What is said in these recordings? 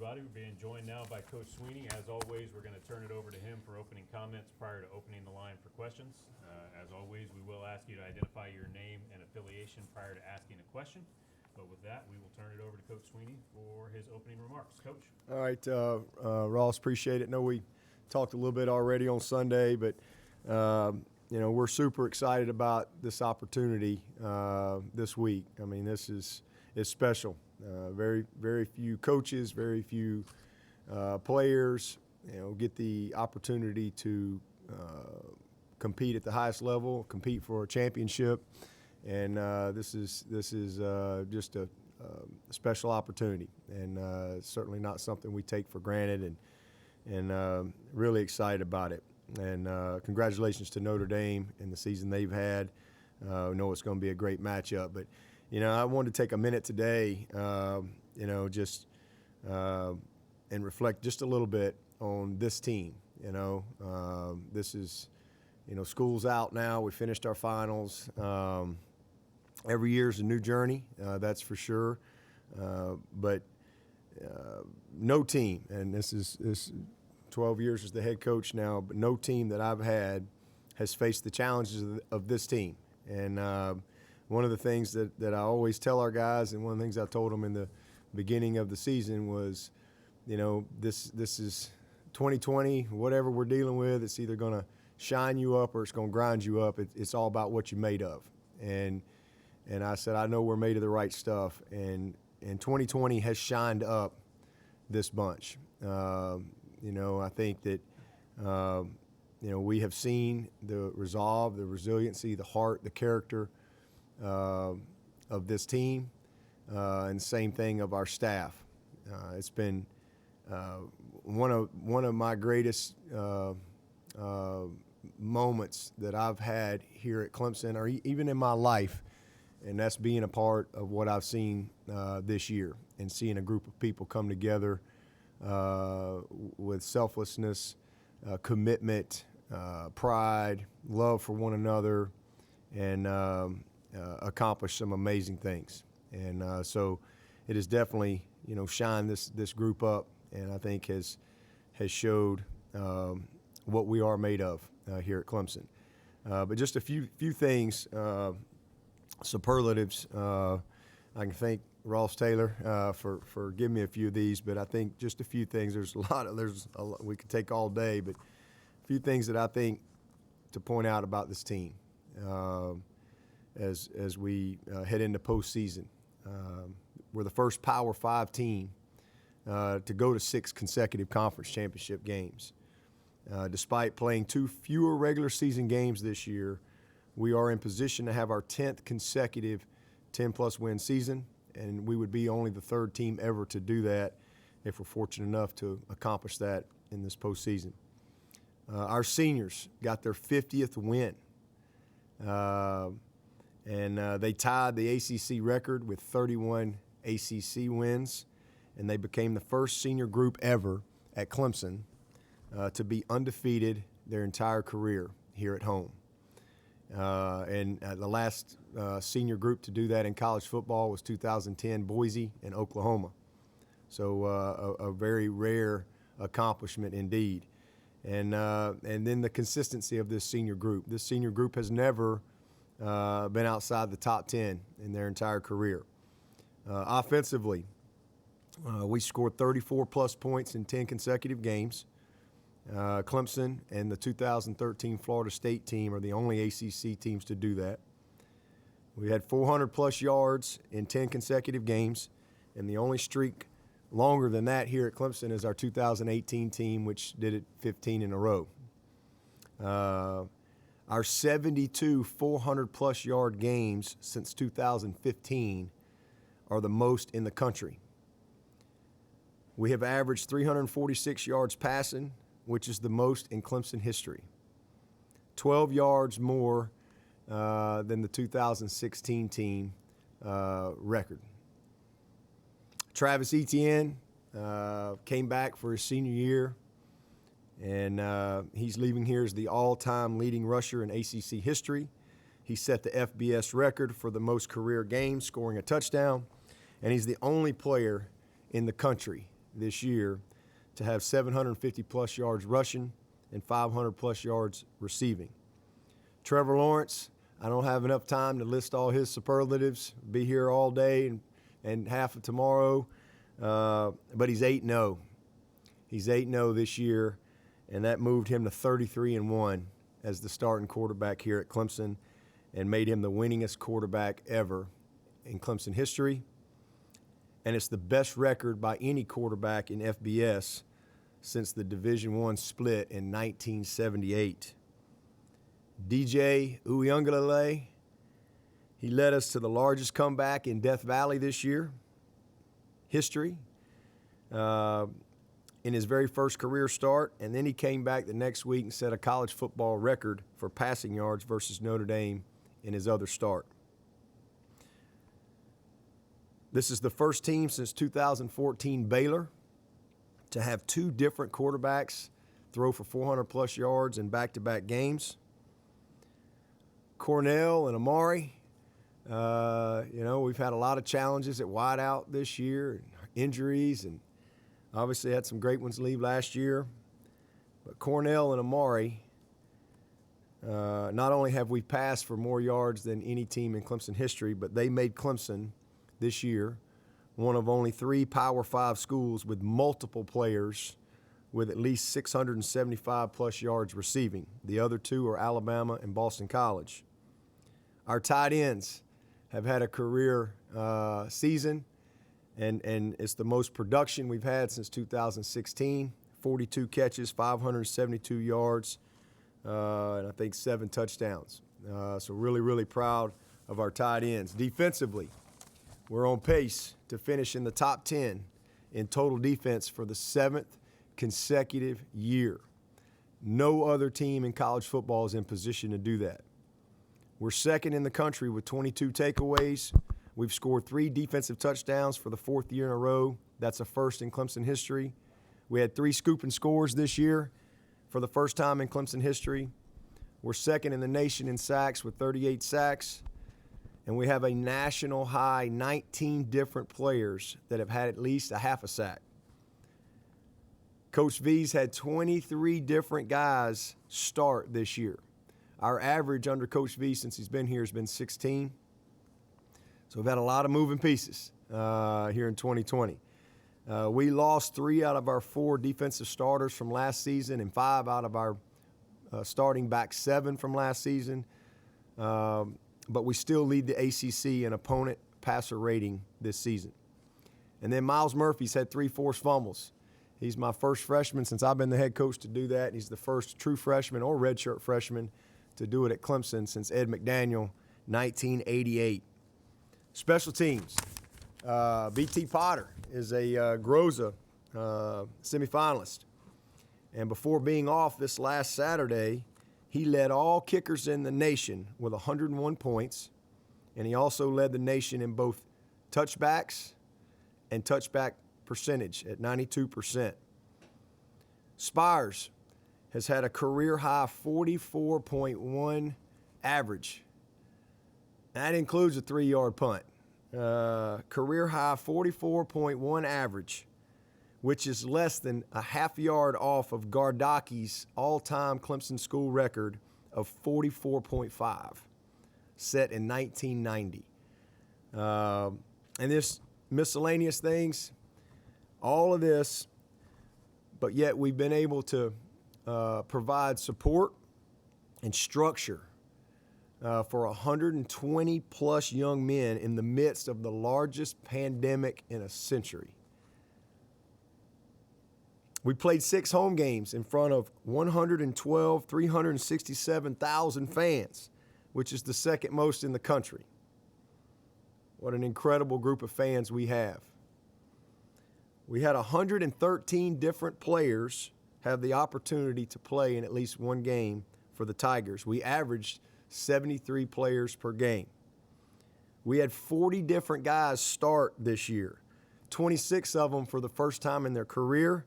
everybody. We're being joined now by Coach Swinney. As always, we're going to turn it over to him for opening comments prior to opening the line for questions. As always, we will ask you to identify your name and affiliation prior to asking a question. But with that, we will turn it over to Coach Swinney for his opening remarks. Coach. All right, Ross, appreciate it. I know we talked a little bit already on Sunday, but we're super excited about this opportunity this week. I mean, it's special. Very, very few coaches, very few players, get the opportunity to compete at the highest level, compete for a championship, and this is just a special opportunity, and certainly not something we take for granted, and really excited about it. And congratulations to Notre Dame and the season they've had. I know it's going to be a great matchup, but I wanted to take a minute today, and reflect just a little bit on this team. This is, school's out now. We finished our finals. Every year is a new journey, that's for sure. But no team, and this is 12 years as the head coach now, but no team that I've had has faced the challenges of this team. And one of the things that I always tell our guys, and one of the things I told them in the beginning of the season was, this is 2020, whatever we're dealing with, it's either going to shine you up or it's going to grind you up. It's all about what you're made of. And I said, I know we're made of the right stuff. And 2020 has shined up this bunch. I think that, we have seen the resolve, the resiliency, the heart, the character of this team, and the same thing of our staff. It's been one of my greatest moments that I've had here at Clemson, or even in my life, and that's being a part of what I've seen this year, and seeing a group of people come together with selflessness, commitment, pride, love for one another, and accomplish some amazing things. And so it has definitely, shined this group up, and I think has showed what we are made of here at Clemson. But just a few things, superlatives. I can thank Ross Taylor for giving me a few of these, but I think just a few things. There's a lot we could take all day, but a few things that I think to point out about this team as we head into postseason. We're the first Power 5 team to go to 6 consecutive conference championship games. Despite playing 2 fewer regular season games this year, we are in position to have our 10th consecutive 10-plus win season, and we would be only the 3rd team ever to do that if we're fortunate enough to accomplish that in this postseason. Our seniors got their 50th win, and they tied the ACC record with 31 ACC wins, and they became the first senior group ever at Clemson to be undefeated their entire career here at home. And the last senior group to do that in college football was 2010 Boise and Oklahoma. So a very rare accomplishment indeed. And then the consistency of this senior group. This senior group has never been outside the top 10 in their entire career. Offensively, we scored 34-plus points in 10 consecutive games. Clemson and the 2013 Florida State team are the only ACC teams to do that. We had 400-plus yards in 10 consecutive games, and the only streak longer than that here at Clemson is our 2018 team, which did it 15 in a row. Our 72 400-plus yard games since 2015 are the most in the country. We have averaged 346 yards passing, which is the most in Clemson history. 12 yards more than the 2016 team record. Travis Etienne came back for his senior year, and he's leaving here as the all-time leading rusher in ACC history. He set the FBS record for the most career games, scoring a touchdown, and he's the only player in the country this year to have 750-plus yards rushing and 500-plus yards receiving. Trevor Lawrence, I don't have enough time to list all his superlatives, be here all day and half of tomorrow, but he's 8-0. He's 8-0 this year, and that moved him to 33-1 as the starting quarterback here at Clemson and made him the winningest quarterback ever in Clemson history. And it's the best record by any quarterback in FBS since the Division I split in 1978. DJ Uiagalelei, he led us to the largest comeback in Death Valley this year, history, in his very first career start, and then he came back the next week and set a college football record for passing yards versus Notre Dame in his other start. This is the first team since 2014 Baylor to have two different quarterbacks throw for 400-plus yards in back-to-back games. Cornell and Amari, we've had a lot of challenges at wideout this year, injuries, and obviously had some great ones leave last year. But Cornell and Amari, not only have we passed for more yards than any team in Clemson history, but they made Clemson this year one of only 3 Power 5 schools with multiple players with at least 675-plus yards receiving. The other 2 are Alabama and Boston College. Our tight ends have had a career season, and it's the most production we've had since 2016, 42 catches, 572 yards, and I think 7 touchdowns. So really, really proud of our tight ends. Defensively, we're on pace to finish in the top 10 in total defense for the 7th consecutive year. No other team in college football is in position to do that. We're second in the country with 22 takeaways. We've scored 3 defensive touchdowns for the 4th year in a row. That's a first in Clemson history. We had 3 scoop and scores this year for the first time in Clemson history. We're second in the nation in sacks with 38 sacks. And we have a national high 19 different players that have had at least a half a sack. Coach V's had 23 different guys start this year. Our average under Coach V since he's been here has been 16. So we've had a lot of moving pieces here in 2020. We lost 3 out of our 4 defensive starters from last season and 5 out of our starting back 7 from last season. But we still lead the ACC in opponent passer rating this season. And then Miles Murphy's had 3 forced fumbles. He's my first freshman since I've been the head coach to do that. And he's the first true freshman or redshirt freshman to do it at Clemson since Ed McDaniel, 1988. Special teams. B.T. Potter is a Groza semifinalist. And before being off this last Saturday, he led all kickers in the nation with 101 points, and he also led the nation in both touchbacks and touchback percentage at 92%. Spires has had a career-high 44.1 average. That includes a 3-yard punt. Career-high 44.1 average, which is less than a half yard off of Gardaki's all-time Clemson school record of 44.5, set in 1990. And this miscellaneous things, all of this, but yet we've been able to provide support and structure for 120-plus young men in the midst of the largest pandemic in a century. We played 6 home games in front of 367,000 fans, which is the second most in the country. What an incredible group of fans we have. We had 113 different players have the opportunity to play in at least one game for the Tigers. We averaged 73 players per game. We had 40 different guys start this year, 26 of them for the first time in their career,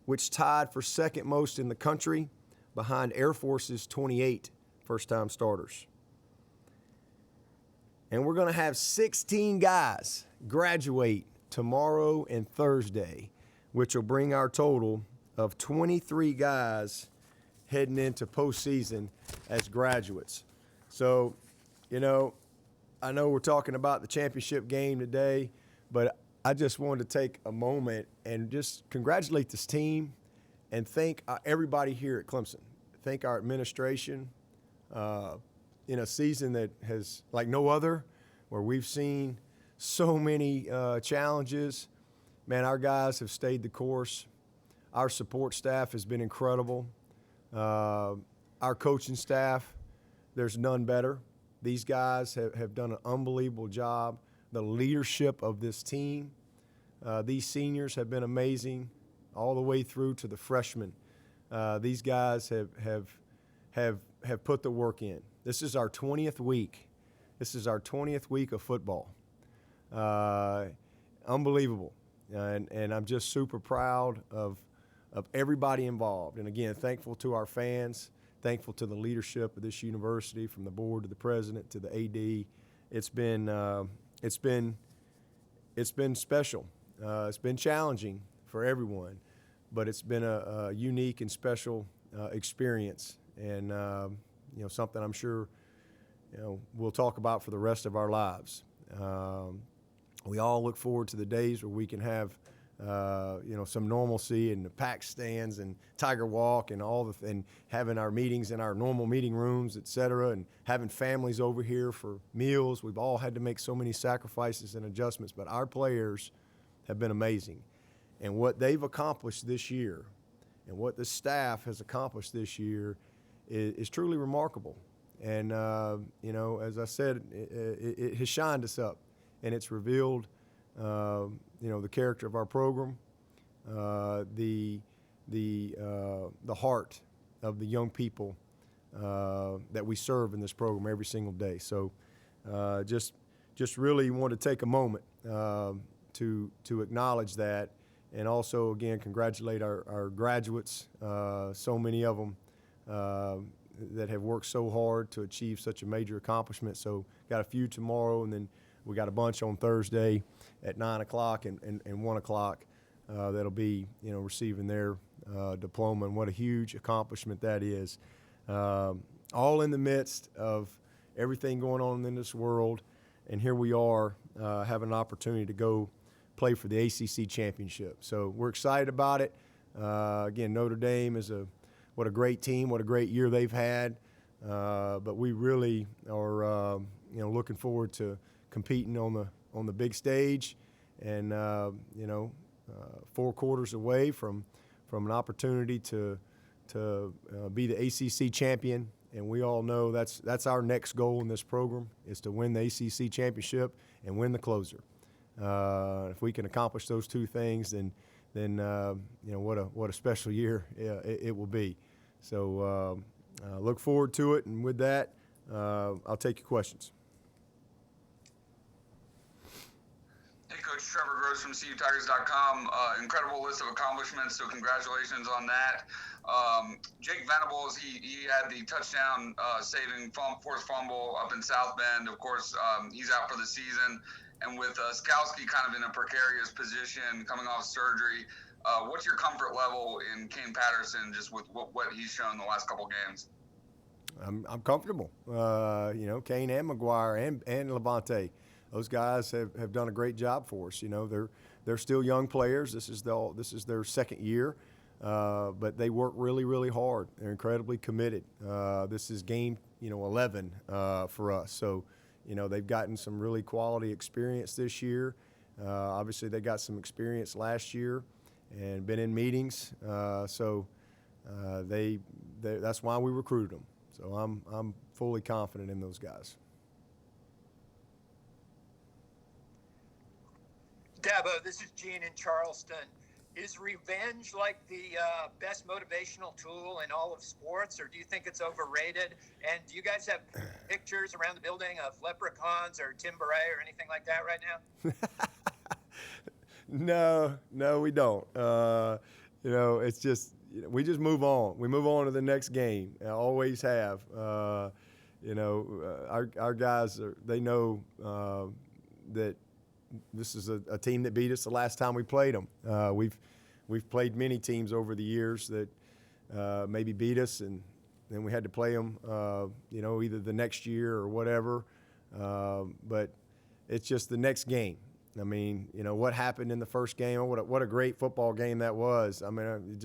which tied for second most in the country behind Air Force's 28 first-time starters. And we're going to have 16 guys graduate tomorrow and Thursday. which will bring our total of 23 guys heading into postseason as graduates. So, I know we're talking about the championship game today, but I just wanted to take a moment and just congratulate this team and thank everybody here at Clemson. Thank our administration. In a season that has, like no other, where we've seen so many challenges, man, our guys have stayed the course. Our support staff has been incredible. Our coaching staff, there's none better. These guys have done an unbelievable job. The leadership of this team, these seniors have been amazing all the way through to the freshmen. These guys have put the work in. This is our 20th week. This is our 20th week of football. Unbelievable. And I'm just super proud of everybody involved. And again, thankful to our fans, thankful to the leadership of this university, from the board to the president to the AD. It's been special. It's been challenging for everyone, but it's been a unique and special experience, and something I'm sure we'll talk about for the rest of our lives. We all look forward to the days where we can have some normalcy in the packed stands and Tiger Walk and and having our meetings in our normal meeting rooms, et cetera, and having families over here for meals. We've all had to make so many sacrifices and adjustments, but our players have been amazing. And what they've accomplished this year and what the staff has accomplished this year is truly remarkable. And, as I said, it has shined us up, and it's revealed the character of our program, the heart of the young people that we serve in this program every single day. So just really want to take a moment to acknowledge that, and also, again, congratulate our graduates, so many of them that have worked so hard to achieve such a major accomplishment. So got a few tomorrow, and then we got a bunch on Thursday at 9 o'clock and 1 o'clock that'll be, receiving their diploma, and what a huge accomplishment that is. All in the midst of everything going on in this world, and here we are having an opportunity to go play for the ACC Championship. So we're excited about it. Again, Notre Dame is what a great team, what a great year they've had. But we really are, looking forward to competing on the big stage, and 4 quarters away from an opportunity to be the ACC champion. And we all know that's our next goal in this program, is to win the ACC championship and win the closer. If we can accomplish those two things, then what a special year it will be. So look forward to it. And with that, I'll take your questions. Hey, Coach, Trevor Gross from CUTigers.com. Incredible list of accomplishments, so congratulations on that. Jake Venables, he had the touchdown saving forced fumble up in South Bend. Of course, he's out for the season. And with Skowski kind of in a precarious position coming off surgery, what's your comfort level in Kane Patterson, just with what he's shown the last couple games? I'm comfortable. Kane and McGuire and Levante, those guys have done a great job for us. They're still young players. This is their second year, but they work really, really hard. They're incredibly committed. This is game 11 for us. So they've gotten some really quality experience this year. Obviously, they got some experience last year and been in meetings. So that's why we recruited them. So I'm fully confident in those guys. Dabo, this is Gene in Charleston. Is revenge like the best motivational tool in all of sports, or do you think it's overrated? And do you guys have pictures around the building of leprechauns or Tim Beret or anything like that right now? No, we don't. It's just we just move on. We move on to the next game. I always have. Our guys they know that this is a team that beat us the last time we played them. we've played many teams over the years that maybe beat us, and then we had to play them, either the next year or whatever. But it's just the next game. I mean, what happened in the first game? What a great football game that was. I mean,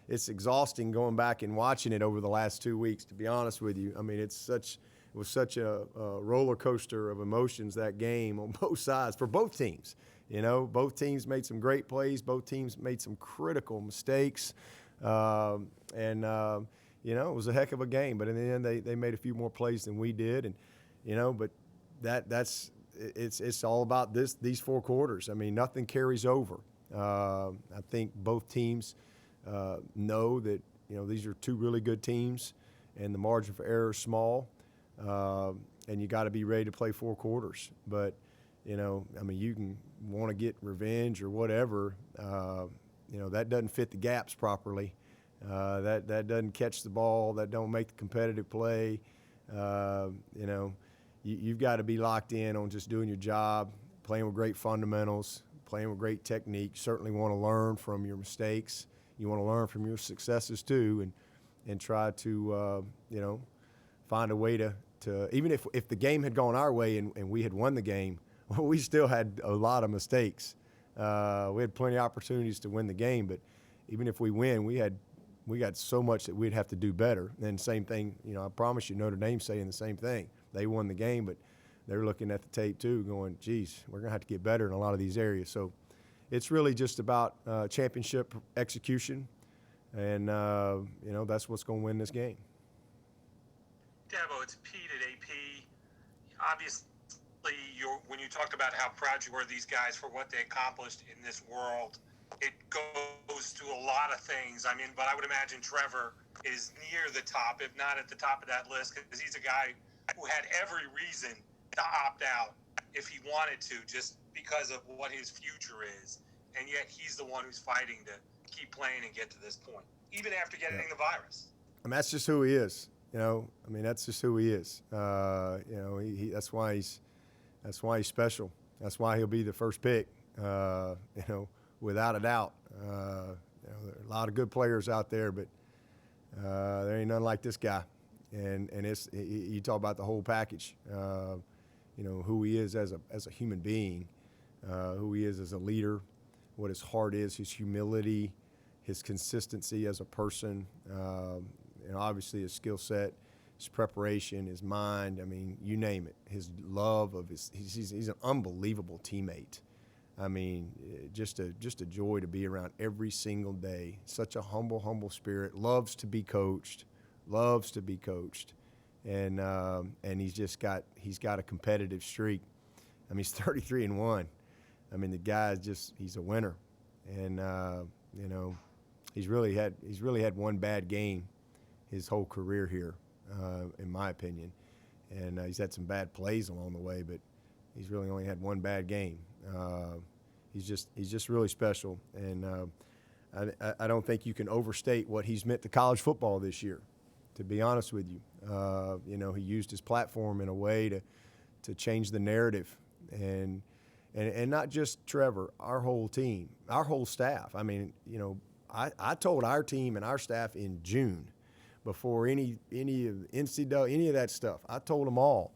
it's exhausting going back and watching it over the last 2 weeks, to be honest with you. I mean, it was such a roller coaster of emotions, that game, on both sides for both teams. Both teams made some great plays. Both teams made some critical mistakes. It was a heck of a game. But in the end, they made a few more plays than we did. And, but it's all about these 4 quarters. I mean, nothing carries over. I think both teams know that, these are 2 really good teams, and the margin for error is small. And you got to be ready to play 4 quarters. But, I mean, you can want to get revenge or whatever. That doesn't fit the gaps properly. That doesn't catch the ball. That don't make the competitive play. You've got to be locked in on just doing your job, playing with great fundamentals, playing with great technique. You certainly want to learn from your mistakes. You want to learn from your successes too, and try to find a way to even if the game had gone our way and we had won the game, we still had a lot of mistakes. We had plenty of opportunities to win the game, but even if we win, we got so much that we'd have to do better. And same thing, I promise you, Notre Dame's saying the same thing. They won the game, but they're looking at the tape too, going, geez, we're going to have to get better in a lot of these areas. So it's really just about championship execution, and, that's what's going to win this game. Dabo, it's Pete at AP. Obviously, when you talked about how proud you were of these guys for what they accomplished in this world, it goes to a lot of things. I mean, but I would imagine Trevor is near the top, if not at the top of that list, because he's a guy who had every reason to opt out if he wanted to, just because of what his future is. And yet he's the one who's fighting to keep playing and get to this point, even after getting the virus. I mean, that's just who he is. That's just who he is. That's why he's special. That's why he'll be the first pick. Without a doubt. There are a lot of good players out there, but there ain't none like this guy. And you talk about the whole package. Who he is as a human being, who he is as a leader, what his heart is, his humility, his consistency as a person. Obviously his skill set, his preparation, his mind. I mean, you name it. His love of he's an unbelievable teammate. I mean, just a joy to be around every single day. Such a humble spirit. Loves to be coached. And he's got a competitive streak. I mean, he's 33-1. I mean, the guy he's a winner. And he's really had one bad game his whole career here, in my opinion. And he's had some bad plays along the way, but he's really only had one bad game. He's just really special, and I don't think you can overstate what he's meant to college football this year. To be honest with you, he used his platform in a way to change the narrative, and not just Trevor, our whole team, our whole staff. I mean, I told our team and our staff in June, before any of NCAA, any of that stuff, I told them all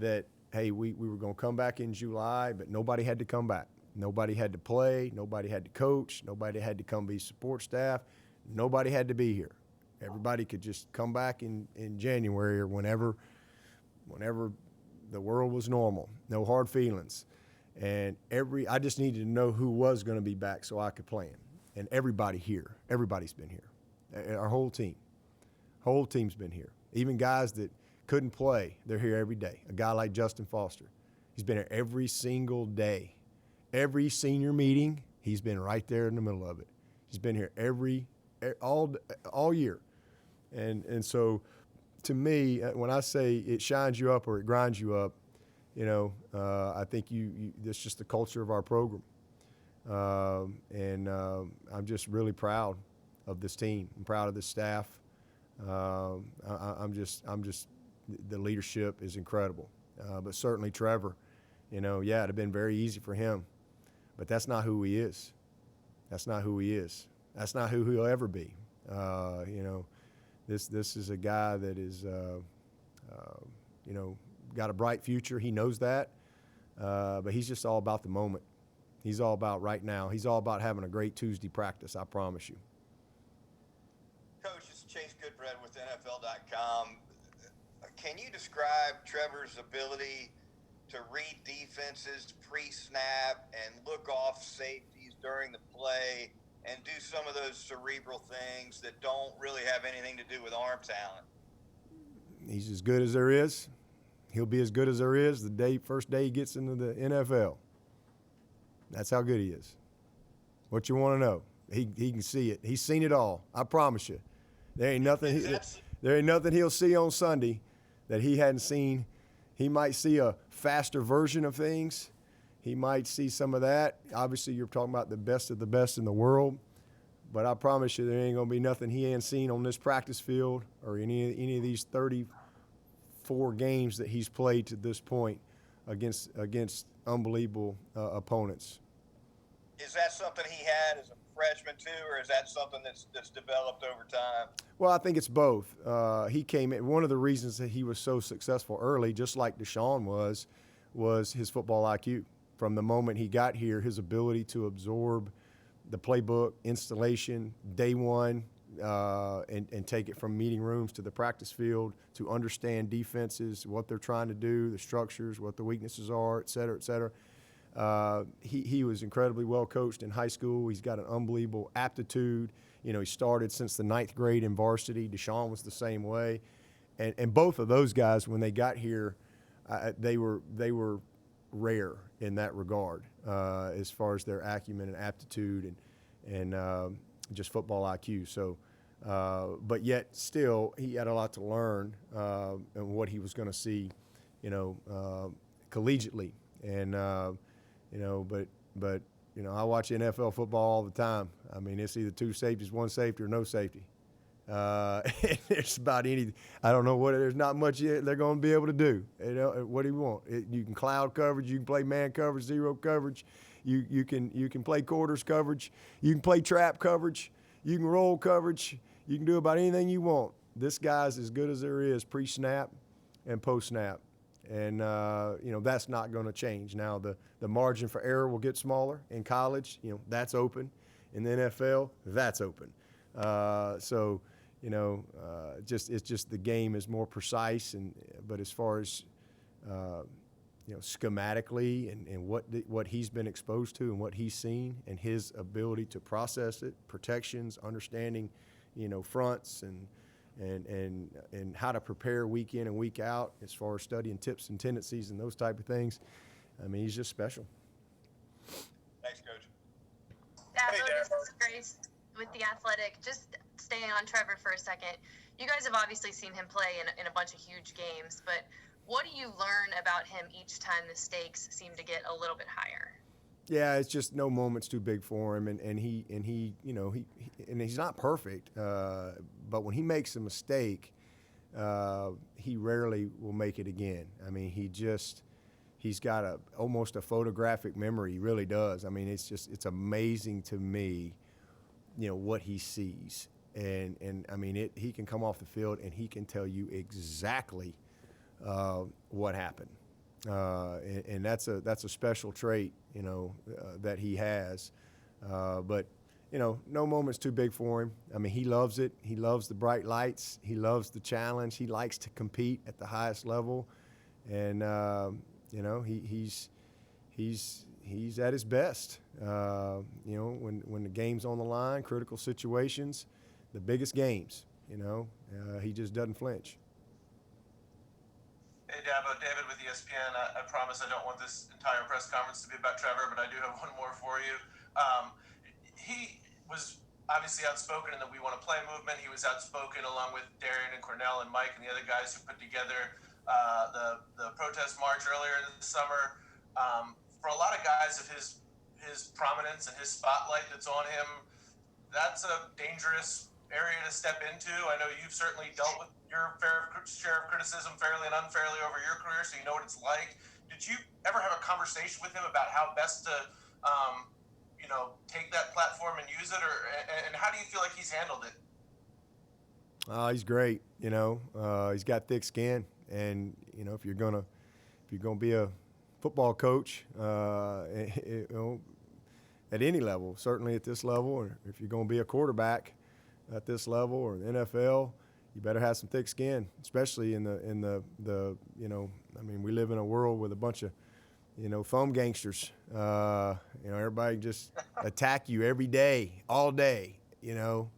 that, hey, we were going to come back in July, but nobody had to come back. Nobody had to play. Nobody had to coach. Nobody had to come be support staff. Nobody had to be here. Everybody could just come back in January or whenever the world was normal. No hard feelings. And I just needed to know who was going to be back so I could play him. And everybody's been here. Our whole team's been here. Even guys that couldn't play, they're here every day. A guy like Justin Foster, he's been here every single day. Every senior meeting, he's been right there in the middle of it. He's been here all year. And so, to me, when I say it shines you up or it grinds you up, I think that's just the culture of our program. I'm just really proud of this team. I'm proud of the staff. I'm just the leadership is incredible. But certainly Trevor, it'd have been very easy for him, but that's not who he is. That's not who he is. That's not who he'll ever be. You know, this is a guy that is, you know, got a bright future. He knows that, but he's just all about the moment. He's all about right now. He's all about having a great Tuesday practice, I promise you. Coach, it's Chase Goodbread with NFL.com. Can you describe Trevor's ability to read defenses pre-snap and look off safeties during the play and do some of those cerebral things that don't really have anything to do with arm talent? He's as good as there is. He'll be as good as there is the first day he gets into the NFL. That's how good he is. What you want to know? He can see it. He's seen it all. I promise you. There ain't nothing he'll see on Sunday that he hadn't seen. He might see a faster version of things. He might see some of that. Obviously, you're talking about the best of the best in the world. But I promise you, there ain't going to be nothing he ain't seen on this practice field or any of these 34 games that he's played to this point against unbelievable opponents. Is that something he had as a freshman too, or is that something that's developed over time? Well, I think it's both. He came in. One of the reasons that he was so successful early, just like Deshaun was his football IQ. From the moment he got here, his ability to absorb the playbook, installation, day one, and take it from meeting rooms to the practice field, to understand defenses, what they're trying to do, the structures, what the weaknesses are, et cetera, et cetera. He was incredibly well coached in high school. He's got an unbelievable aptitude. You know, he started since the 9th grade in varsity. Deshaun was the same way. And both of those guys, when they got here, they were rare in that regard as far as their acumen and aptitude and just football IQ. So, but yet still, he had a lot to learn and what he was going to see, you know, collegiately. And, you know, but you know, I watch NFL football all the time. I mean, it's either two safeties, one safety, or no safety. There's about any. I don't know what. There's not much they're going to be able to do. You know, what do you want? You can cloud coverage. You can play man coverage, zero coverage. You can play quarters coverage. You can play trap coverage. You can roll coverage. You can do about anything you want. This guy's as good as there is pre-snap and post-snap. And, you know, that's not going to change. Now, the margin for error will get smaller in college. You know, that's open. In the NFL, that's open. So, you know, it's just the game is more precise. But as far as, you know, schematically and what he's been exposed to and what he's seen and his ability to process it, protections, understanding, you know, fronts and how to prepare week in and week out as far as studying tips and tendencies and those type of things. I mean, he's just special. Thanks, Coach. Dabo, this is Grace with The Athletic. Just staying on Trevor for a second. You guys have obviously seen him play in a bunch of huge games, but what do you learn about him each time the stakes seem to get a little bit higher? Yeah, it's just no moment's too big for him, and he you know he's not perfect, but when he makes a mistake, he rarely will make it again. I mean, he's got almost a photographic memory. He really does. I mean, it's amazing to me, you know, what he sees, and I mean he can come off the field and he can tell you exactly what happened. And that's a special trait, you know, that he has. But, you know, no moment's too big for him. I mean, he loves it. He loves the bright lights. He loves the challenge. He likes to compete at the highest level. And, you know, he's at his best. You know, when the game's on the line, critical situations, the biggest games, you know, he just doesn't flinch. Hey, Dabo, David with ESPN. I promise I don't want this entire press conference to be about Trevor, but I do have one more for you. He was obviously outspoken in the We Want to Play movement. He was outspoken along with Darian and Cornell and Mike and the other guys who put together the protest march earlier this summer. For a lot of guys of his prominence and his spotlight that's on him, that's a dangerous area to step into. I know you've certainly dealt with your fair share of criticism fairly and unfairly over your career, so you know what it's like. Did you ever have a conversation with him about how best to, take that platform and use it, and how do you feel like he's handled it? He's great. He's got thick skin, and if you're gonna be a football coach, at any level, certainly at this level, or if you're gonna be a quarterback at this level or the NFL, you better have some thick skin, especially in the we live in a world with a bunch of foam gangsters. Everybody just attack you every day, all day, and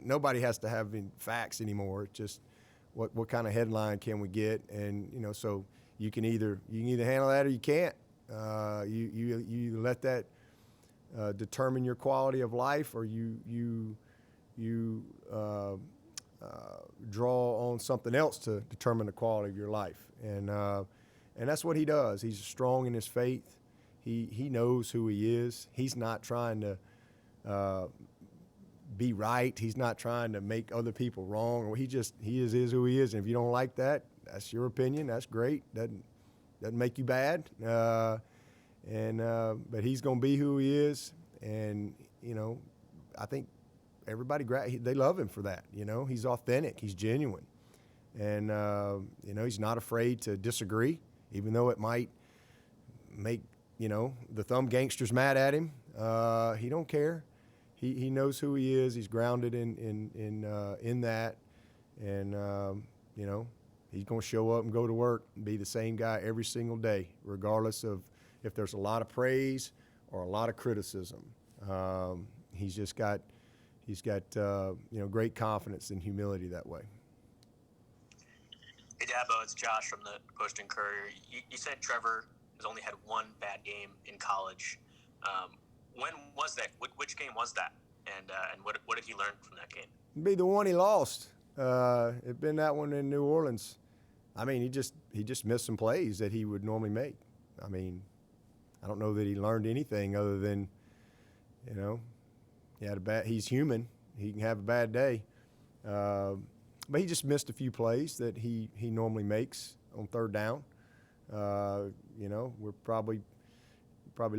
nobody has to have any facts anymore. It's just what kind of headline can we get, and so you can either handle that or you can't. You let that determine your quality of life, or you draw on something else to determine the quality of your life, and that's what he does. He's strong in his faith. He knows who he is. He's not trying to be right. He's not trying to make other people wrong. He is who he is. And if you don't like that, that's your opinion. That's great. Doesn't make you bad. But he's going to be who he is. And I think everybody they love him for that. He's authentic. He's genuine. And he's not afraid to disagree, even though it might make the thumb gangsters mad at him. He don't care. He knows who he is. He's grounded in that, and he's going to show up and go to work and be the same guy every single day, regardless of if there's a lot of praise or a lot of criticism. He's got great confidence and humility that way. Hey Dabo, it's Josh from the Post and Courier. You said Trevor has only had one bad game in college. When was that? Which game was that? And what did he learn from that game? It'd be the one he lost. It'd been that one in New Orleans. I mean, he just missed some plays that he would normally make. I mean, I don't know that he learned anything other than, he's human. He can have a bad day. But he just missed a few plays that he normally makes on third down. We're probably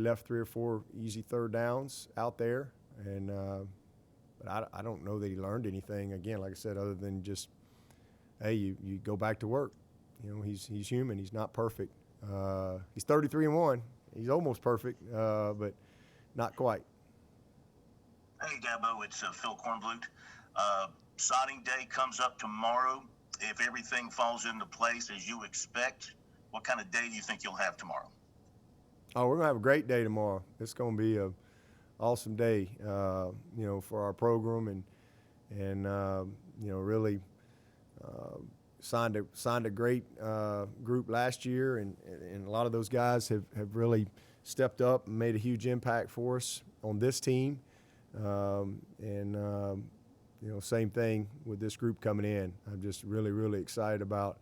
left 3 or 4 easy third downs out there, and but I don't know that he learned anything. Again, like I said, other than just, hey, you go back to work. He's human. He's not perfect. He's 33-1. He's almost perfect, but not quite. Hey Dabo, it's Phil Kornblut. Signing day comes up tomorrow. If everything falls into place as you expect, what kind of day do you think you'll have tomorrow? Oh, we're going to have a great day tomorrow. It's going to be an awesome day, for our program, and really signed a great group last year, and a lot of those guys have really stepped up and made a huge impact for us on this team. Same thing with this group coming in. I'm just really, really excited about,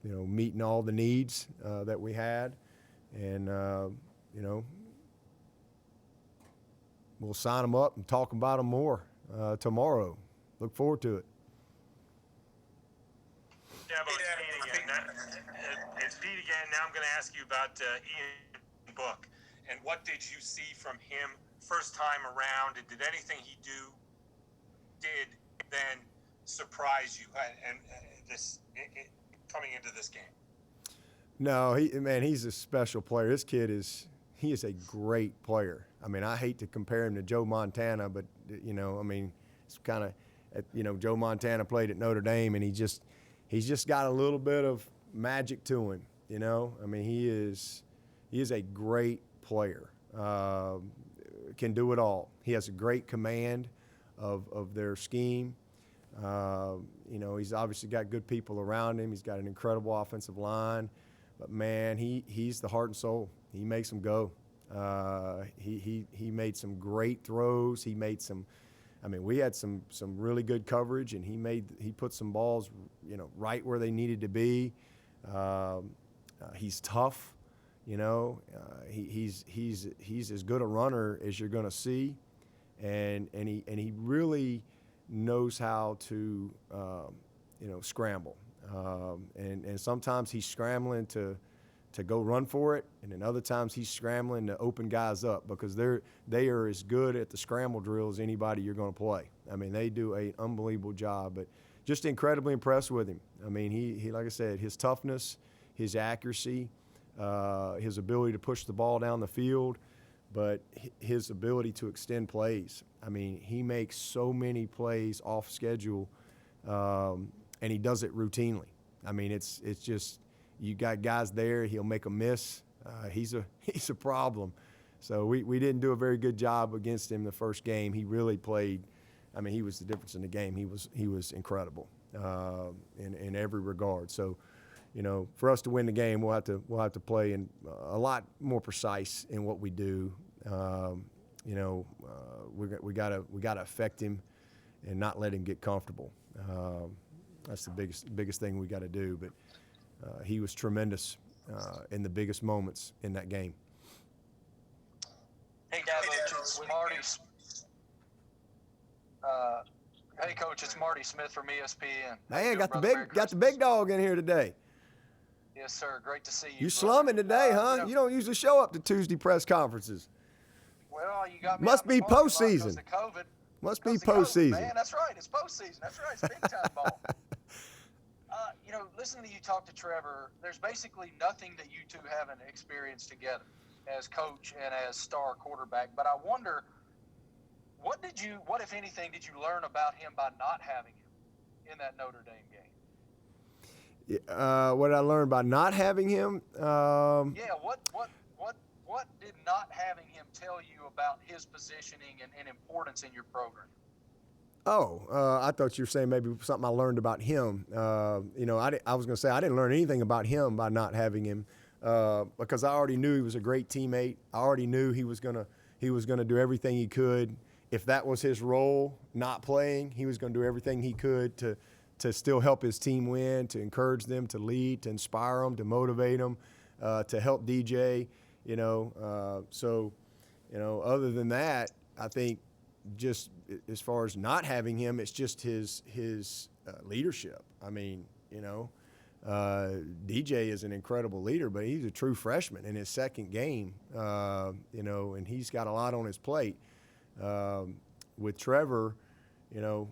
meeting all the needs that we had. And, we'll sign them up and talk about them more tomorrow. Look forward to it. Dabo, it's Pete again. Now I'm going to ask you about Ian Book. And what did you see from him first time around? And did anything he did then surprise you coming into this game? No, he's a special player. This kid is a great player. I mean, I hate to compare him to Joe Montana, but it's kind of, Joe Montana played at Notre Dame, and he's just got a little bit of magic to him. He is a great player. Can do it all. He has a great command of their scheme. He's obviously got good people around him. He's got an incredible offensive line. But, man, he's the heart and soul. He makes them go. He made some great throws. He made some – we had some really good coverage, and he put some balls, right where they needed to be. He's tough. He's as good a runner as you're going to see. And he really knows how to, scramble. And sometimes he's scrambling to to go run for it, and then other times he's scrambling to open guys up because they are as good at the scramble drill as anybody you're going to play. I mean, they do an unbelievable job, but just incredibly impressed with him. I mean, he like I said, his toughness, his accuracy, his ability to push the ball down the field, but his ability to extend plays. I mean, he makes so many plays off schedule, and he does it routinely. I mean, it's just you got guys there, he'll make a miss. He's a problem. So we didn't do a very good job against him the first game. He really played. I mean, he was the difference in the game. He was incredible in every regard. So, you know, for us to win the game, we'll have to play in a lot more precise in what we do. You know, we gotta affect him and not let him get comfortable. That's the biggest thing we got to do. But he was tremendous in the biggest moments in that game. Hey, Dabo, it's Marty. Hey, Coach, it's Marty Smith from ESPN. Man, got the big dog in here today. Yes, sir. Great to see you. You slumming today, huh? You don't usually show up to Tuesday press conferences. Well, you got me. Must be postseason. COVID. Must be postseason. Man, that's right. It's postseason. That's right. It's big time ball. You know, listening to you talk to Trevor, there's basically nothing that you two haven't experienced together as coach and as star quarterback. But I wonder, what, if anything, did you learn about him by not having him in that Notre Dame game? What did I learn by not having him? What did not having him tell you about his positioning and importance in your program? I thought you were saying maybe something I learned about him. You know, I was going to say I didn't learn anything about him by not having him because I already knew he was a great teammate. I already knew he was gonna do everything he could. If that was his role, not playing, he was going to do everything he could to still help his team win, to encourage them, to lead, to inspire them, to motivate them, to help DJ. You know, so you know, other than that, I think just as far as not having him, it's just his leadership. I mean, you know, DJ is an incredible leader, but he's a true freshman in his second game, you know, and he's got a lot on his plate. With Trevor, you know,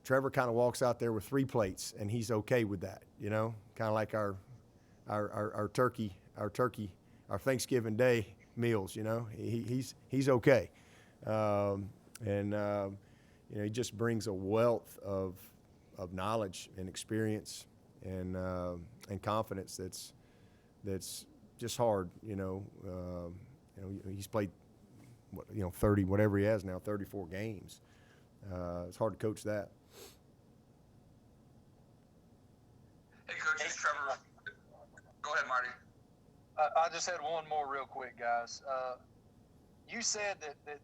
Trevor kind of walks out there with 3 plates, and he's okay with that, you know, kind of like our Thanksgiving Day meals, you know, he's okay. You know, he just brings a wealth of knowledge and experience and confidence that's just hard. You know, he's played 30 whatever he has now, 34 games. It's hard to coach that. Hey, Coach, it's Trevor. Go ahead, Marty. I just had one more real quick, guys. You said that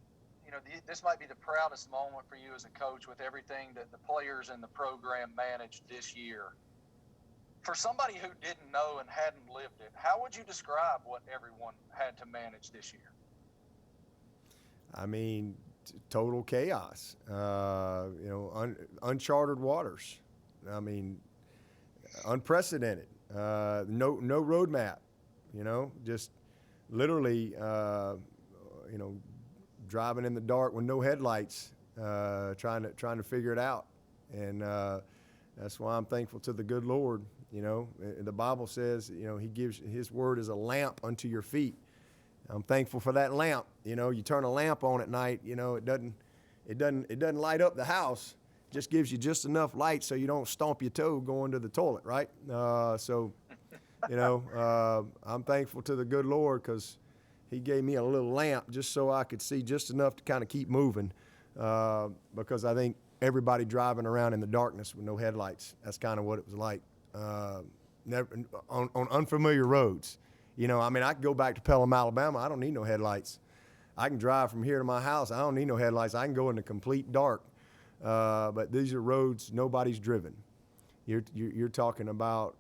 you know, this might be the proudest moment for you as a coach with everything that the players and the program managed this year. For somebody who didn't know and hadn't lived it, how would you describe what everyone had to manage this year? I mean, total chaos. You know, uncharted waters. I mean, unprecedented. No roadmap. You know, just literally, you know, driving in the dark with no headlights, trying to figure it out. And that's why I'm thankful to the good Lord. You know, the Bible says, you know, His word is a lamp unto your feet. I'm thankful for that lamp. You know, you turn a lamp on at night, you know, it doesn't light up the house. It just gives you just enough light so you don't stomp your toe going to the toilet, right? So, you know, I'm thankful to the good Lord because He gave me a little lamp just so I could see just enough to kind of keep moving, because I think everybody driving around in the darkness with no headlights, that's kind of what it was like, on unfamiliar roads. You know, I mean, I can go back to Pelham, Alabama. I don't need no headlights. I can drive from here to my house. I don't need no headlights. I can go in the complete dark. But these are roads nobody's driven. You're talking about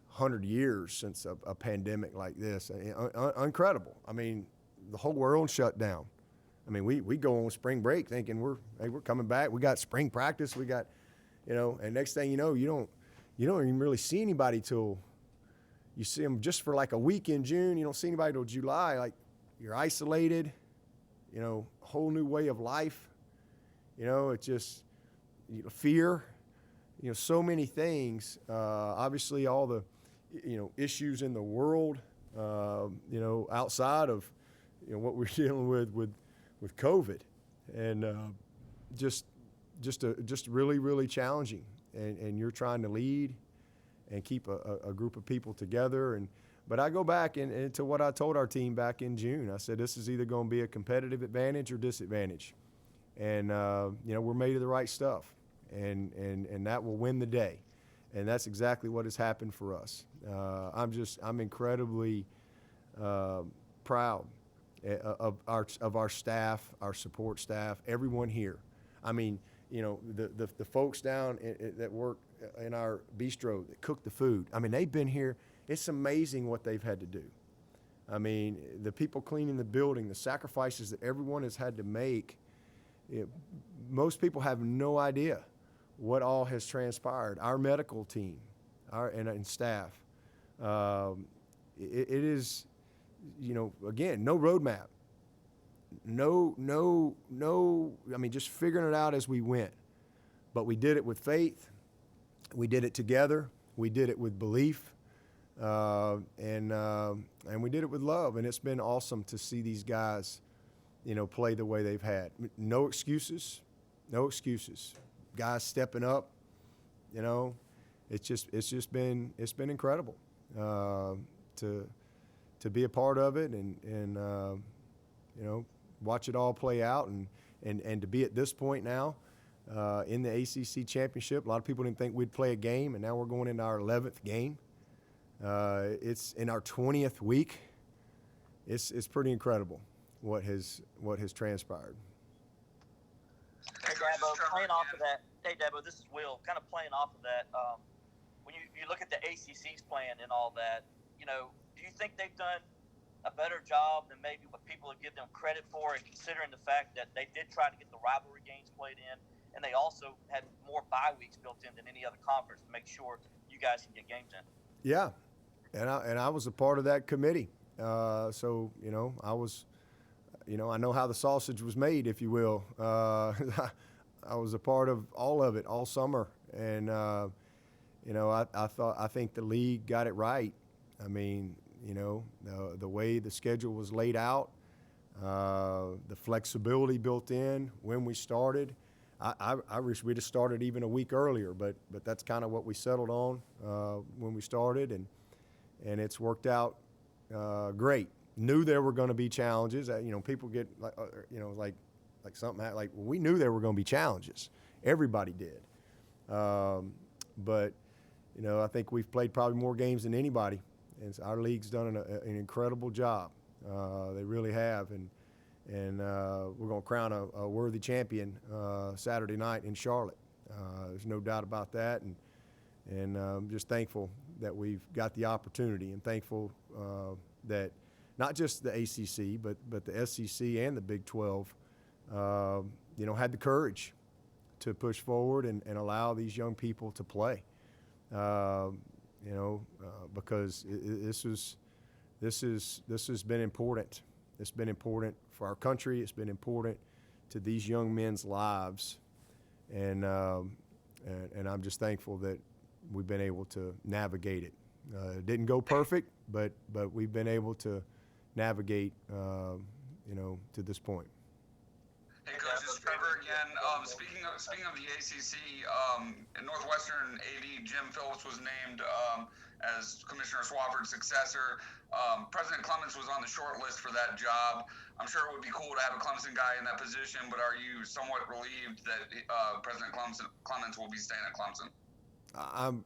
100 years since a pandemic like this. Incredible. I mean, the whole world shut down. I mean, we go on spring break thinking we're coming back. We got spring practice. We got, you know, and next thing you know, you don't even really see anybody till, you see them just for like a week in June. You don't see anybody till July. Like, you're isolated, you know, whole new way of life. You know, it just, you know, fear, you know, so many things. Obviously, all the, you know, issues in the world, you know, outside of, you know, what we're dealing with COVID, and just really, really challenging. And you're trying to lead and keep a group of people together. But I go back and to what I told our team back in June. I said, this is either going to be a competitive advantage or disadvantage. And, you know, we're made of the right stuff. And that will win the day. And that's exactly what has happened for us. I'm incredibly proud of our staff, our support staff, everyone here. I mean, you know, the folks down that work in our bistro that cook the food. I mean, they've been here. It's amazing what they've had to do. I mean, the people cleaning the building, the sacrifices that everyone has had to make. Most people have no idea what all has transpired. Our medical team, and staff. It is, you know, again, no roadmap. No. I mean, just figuring it out as we went. But we did it with faith. We did it together. We did it with belief. And we did it with love. And it's been awesome to see these guys, you know, play the way they've had. No excuses. Guys stepping up, you know. It's been incredible to be a part of it and you know, watch it all play out and to be at this point now in the ACC Championship. A lot of people didn't think we'd play a game, and now we're going into our 11th game. It's in our 20th week. It's pretty incredible what has transpired. Hey, Dabo, playing off of that. Hey, Dabo, this is Will. Kind of playing off of that. When you look at the ACC's plan and all that, you know, do you think they've done a better job than maybe what people would give them credit for, and considering the fact that they did try to get the rivalry games played in, and they also had more bye weeks built in than any other conference to make sure you guys can get games in? Yeah, and I was a part of that committee. So, you know, I was, you know, I know how the sausage was made, if you will. I was a part of all of it all summer, and you know, I think the league got it right. I mean, you know, the way the schedule was laid out, the flexibility built in when we started. I wish we'd have started even a week earlier, but that's kind of what we settled on when we started, and it's worked out great. Knew there were going to be challenges. You know, people get like, you know, like something like, well, we knew there were going to be challenges. Everybody did, but you know, I think we've played probably more games than anybody, and so our league's done an incredible job. They really have, and we're going to crown a worthy champion Saturday night in Charlotte. There's no doubt about that, and I'm just thankful that we've got the opportunity, and thankful that not just the ACC, but the SEC and the Big 12, you know, had the courage to push forward and allow these young people to play. You know, because this has been important. It's been important for our country. It's been important to these young men's lives, and I'm just thankful that we've been able to navigate it. It didn't go perfect, but we've been able to navigate, you know, to this point. Hey, Coach, it's Trevor again. Speaking of the ACC, Northwestern AD Jim Phillips was named as Commissioner Swafford's successor. President Clements was on the short list for that job. I'm sure it would be cool to have a Clemson guy in that position, but are you somewhat relieved that President Clements will be staying at Clemson?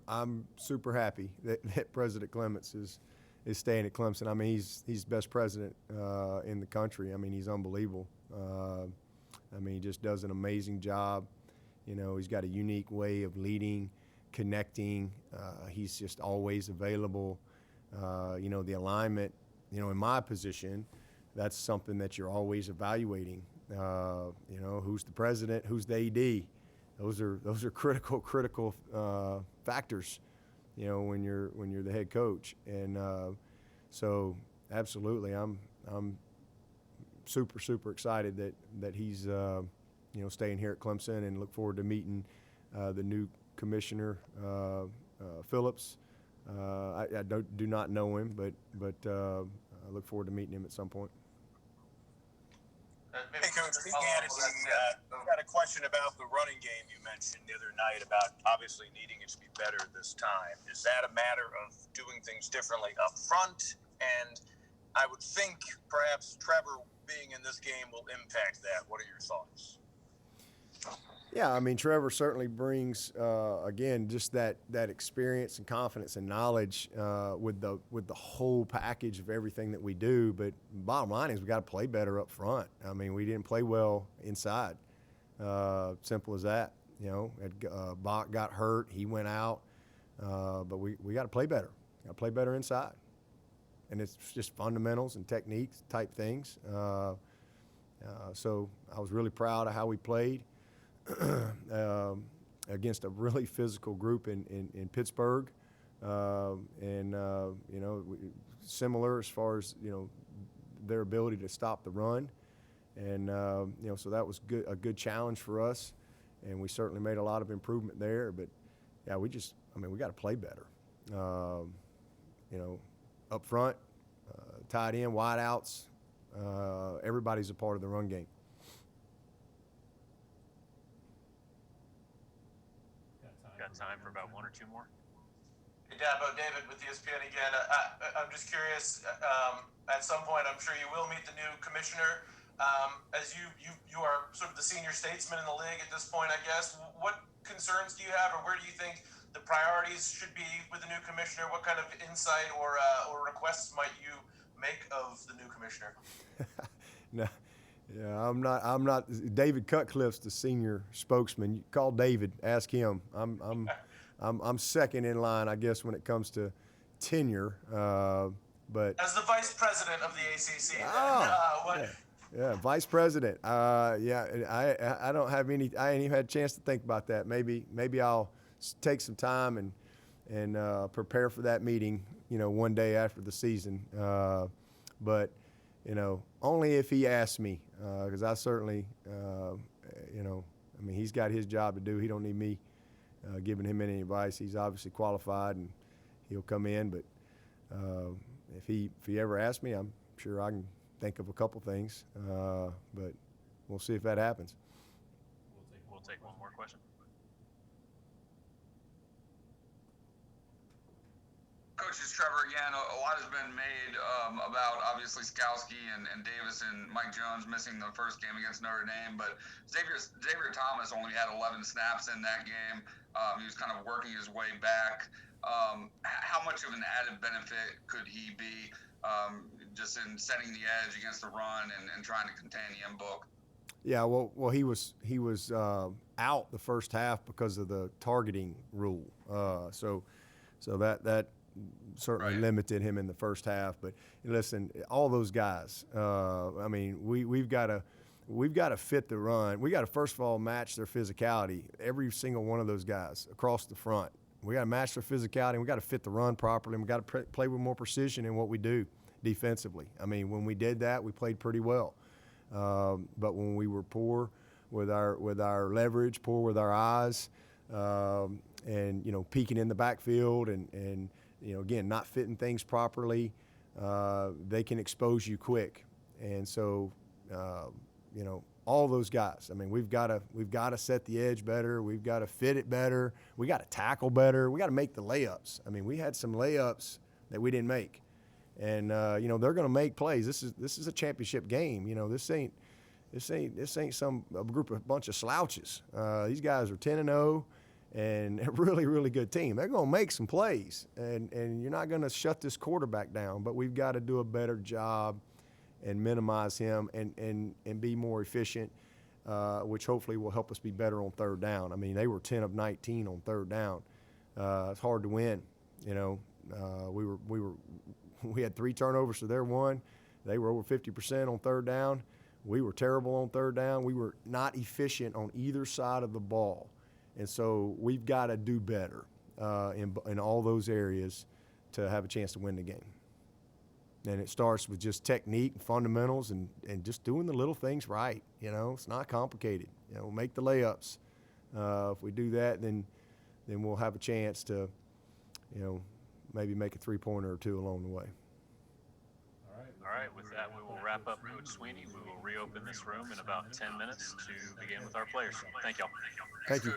I'm super happy that President Clements is staying at Clemson. I mean, he's the best president in the country. I mean, he's unbelievable. I mean, he just does an amazing job. You know, he's got a unique way of leading, connecting. He's just always available. You know, the alignment, you know, in my position, that's something that you're always evaluating. You know, who's the president, who's the AD? Those are critical factors, when you're the head coach. And so absolutely, I'm super excited that he's staying here at Clemson, and look forward to meeting the new commissioner, Phillips. I do not know him, but I look forward to meeting him at some point. Hey, Coach, Pete Hannity, got a question about the running game you mentioned the other night about obviously needing it to be better this time. Is that a matter of doing things differently up front? And I would think perhaps Trevor being in this game will impact that. What are your thoughts? Yeah, I mean, Trevor certainly brings, again, just that experience and confidence and knowledge with the whole package of everything that we do. But bottom line is we got to play better up front. I mean, we didn't play well inside. Simple as that. Bach got hurt. He went out. But we got to play better. Got to play better inside. And it's just fundamentals and techniques type things. So I was really proud of how we played. Against a really physical group in Pittsburgh, similar as far as their ability to stop the run, and so that was a good challenge for us, and we certainly made a lot of improvement there. But yeah, we got to play better, up front, tight end, wide outs, everybody's a part of the run game. Got time for about one or two more. Hey, Dabo, David with ESPN again. I'm just curious. At some point, I'm sure you will meet the new commissioner. As you are sort of the senior statesman in the league at this point, I guess. What concerns do you have, or where do you think the priorities should be with the new commissioner? What kind of insight or requests might you make of the new commissioner? No. Yeah, I'm not. David Cutcliffe's the senior spokesman. You call David, ask him. I'm second in line, I guess, when it comes to tenure. But as the vice president of the ACC, yeah, vice president. I don't have any. I ain't even had a chance to think about that. Maybe I'll take some time and prepare for that meeting. One day after the season. But only if he asks me, because I certainly, he's got his job to do. He don't need me giving him any advice. He's obviously qualified, and he'll come in. But if he ever asks me, I'm sure I can think of a couple things. But we'll see if that happens. We'll take one more question. Coach, it's Trevor again. A lot has been made about obviously Skowski and Davis and Mike Jones missing the first game against Notre Dame, but Xavier Thomas only had 11 snaps in that game. He was kind of working his way back. How much of an added benefit could he be just in setting the edge against the run and trying to contain the in-book? Yeah, well, he was out the first half because of the targeting rule. So that certainly limited him in the first half. But listen, all those guys. We've got to fit the run. We got to first of all match their physicality. Every single one of those guys across the front. We got to match their physicality. And we got to fit the run properly. And we got to play with more precision in what we do defensively. When we did that, we played pretty well. But when we were poor with our leverage, poor with our eyes, and peeking in the backfield and again not fitting things properly, they can expose you quick. And so all those guys, we've got to set the edge better, we've got to fit it better, we got to tackle better, we got to make the layups. We had some layups that we didn't make, and they're going to make plays. This is a championship game. This ain't some bunch of slouches. These guys are 10-0. And a really, really good team. They're going to make some plays, and you're not going to shut this quarterback down, but we've got to do a better job and minimize him and be more efficient, which hopefully will help us be better on third down. They were 10 of 19 on third down. It's hard to win. We had 3 turnovers to their 1. They were over 50% on third down. We were terrible on third down. We were not efficient on either side of the ball. And so we've got to do better. in all those areas to have a chance to win the game. And it starts with just technique and fundamentals and just doing the little things right. It's not complicated. Make the layups. If we do that, then we'll have a chance to, maybe make a three-pointer or two along the way. All right. With that, we will wrap up Coach Swinney. We will reopen this room in about 10 minutes to begin with our players. Thank y'all. Thank you.